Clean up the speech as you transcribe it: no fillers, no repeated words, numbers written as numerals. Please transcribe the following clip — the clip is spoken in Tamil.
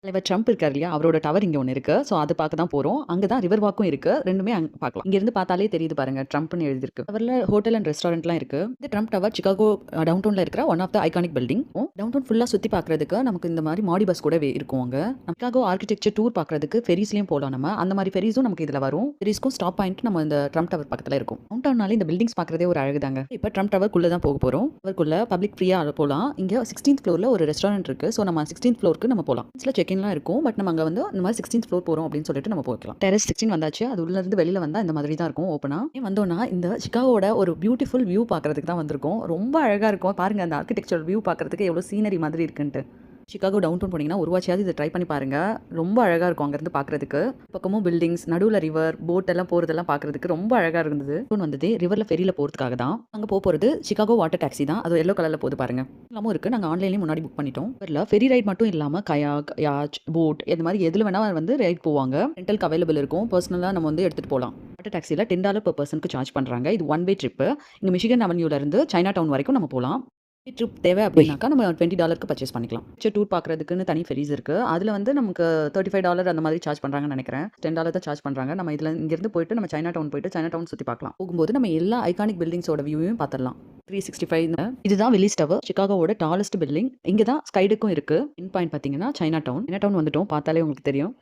தலைவர் ட்ரம்ப் இருக்காரு இல்லையா? அவரோட டவர் இங்க ஒண்ணு இருக்கு. ஸோ அது பார்க்க தான் போறோம். அங்க தான் ரிவர் வாக்கும் இருக்கு. 2மே அங்க பார்க்கலாம். இங்கருந்து பார்த்தாலே தெரியுது பாருங்க. ட்ரம்ப்ன்னு எழுதியிருக்கு. டவர்ல ஹோட்டல் அண்ட் ரெஸ்டாரண்ட்லாம் இருக்கு. இந்த ட்ரம்ப் டவர் சிகாகோ டவுன் டவுன்ல இருக்கிற one of the iconic building. Downtown ஃபுல்லா சுத்தி பார்க்கறதுக்கு நமக்கு இந்த மாரி மாடி பஸ் கூடவே இருக்கும் அங்க. சிகாகோ ஆர்க்கிடெக்சர் டூர் பார்க்கறதுக்கு ஃபெரிஸ்லயும் போலாம் நம்ம. அந்த மாரி ஃபெரிஸும் நமக்கு இதுல வரும். ஃபெரிஸ்க்கும் ஸ்டாப் பாயிண்ட் நம்ம இந்த ட்ரம்ப் டவர் பக்கத்துல இருக்கும். டவுன் டவுன்னாலே இந்த பில்டிங்ஸ் பார்க்கறதே ஒரு அழகு தாங்க. இப்ப ட்ரம்ப் டவர்க்குள்ள தான் போக போறோம். டவர்க்குள்ள பப்ளிக் ஃப்ரீயா போலாம். இங்க 16th ஃப்ளோர்ல ஒரு ரெஸ்டாரண்ட் இருக்கு. ஸோ நம்ம 16th ஃப்ளோருக்கு நம்ம போலாம். இதுல செக் இன்லாம் இருக்கும். பட் நம்ம அங்க வந்து இந்த மாதிரி 16th ஃப்ளோர் போறோம் அப்படின்னு சொல்லிட்டு நம்ம போய்க்கலாம். டெரஸ் 16 வந்தாச்சு. அது உள்ள இருந்து வெளியில வந்தா இந்த மாதிரி தான் இருக்கும் ஓப்பனா. வந்தோம்னா இந்த சிகாகோட ஒரு பியூட்டிஃபுல் வியூ பார்க்கறதுக்கு தான் வந்திருக்கோம். ரொம்ப அழகா இருக்கும். பாருங்க அந்த ஆர்க்கிடெக்சர் வியூ பார்க்கறதுக்கு எவ்வளவு சீனரி மாதிரி இருக்குன்ட்டு. சிகாகோ டவுன் டவுன் போனீங்கன்னா ஒரு வாட்சியாவது இதை ட்ரை பண்ணி பாருங்க. ரொம்ப அழகா இருக்கும் அங்கேருந்து பார்க்கறதுக்கு. பக்கமும் பில்டிங்ஸ், நடுவில் ரிவர், போட் எல்லாம் போறதெல்லாம் பார்க்கறதுக்கு ரொம்ப அழகா இருந்தது. வந்தது ரிவர்ல ஃபெரியில போறதுக்காக தான். அங்க போறது சிகாகோ வாட்டர் டாக்ஸி தான். அது எல்லோ கலர்ல போகுது பாருங்க. எல்லாமும் இருக்கு. நாங்க ஆன்லைன்லயே முன்னாடி புக் பண்ணிட்டோம். ரிவர்ல ஃபெரி ரைட் மட்டும் இல்லாம கயாக், யாச், போட் இந்த மாதிரி எதுல வேணா வந்து ரைட் போவாங்க. ரெண்டலுக்கு அவைலபிள் இருக்கும். பர்சனலா நம்ம வந்து எடுத்துட்டு போலாம். வாட்டர் டாக்ஸில $10 per personக்கு சார்ஜ் பண்றாங்க. இது ஒன் வே ட்ரிப். இங்க மிஷிகன் அவென்யூல இருந்து சைனா டவுன் வரைக்கும் நம்ம போலாம். ட்ரிப் தேவை அப்படின்னாக்கா நம்ம $20க்கு பர்ச்சேஸ் பண்ணிக்கலாம். டூர் பார்க்கறதுக்குன்னு தனி ஃபெரிஸ் இருக்கு. அதுல வந்து நமக்கு $35 அந்த மாதிரி சார்ஜ் பண்றாங்கன்னு நினைக்கிறேன். $10 தான் சார்ஜ் பண்றாங்க. நம்ம இதுல இங்கிருந்து போயிட்டு நம்ம சைனா டவுன் போயிட்டு சைனா டவுன் சுத்தி பார்க்கலாம். போகும்போது நம்ம எல்லா ஐகானிக் பில்டிங்ஸோட வியூவையும் பார்த்துடலாம். 365 இதுதான் வில்லிஸ் டவர், சிகாகோவோட டாலஸ்ட் பில்டிங். இங்க தான் ஸ்கைடுக்கும் இருக்கு. இன் பாயிண்ட் பாத்தீங்கன்னா சைனா டவுன் வந்துட்டோம். பார்த்தாலே உங்களுக்கு தெரியும்.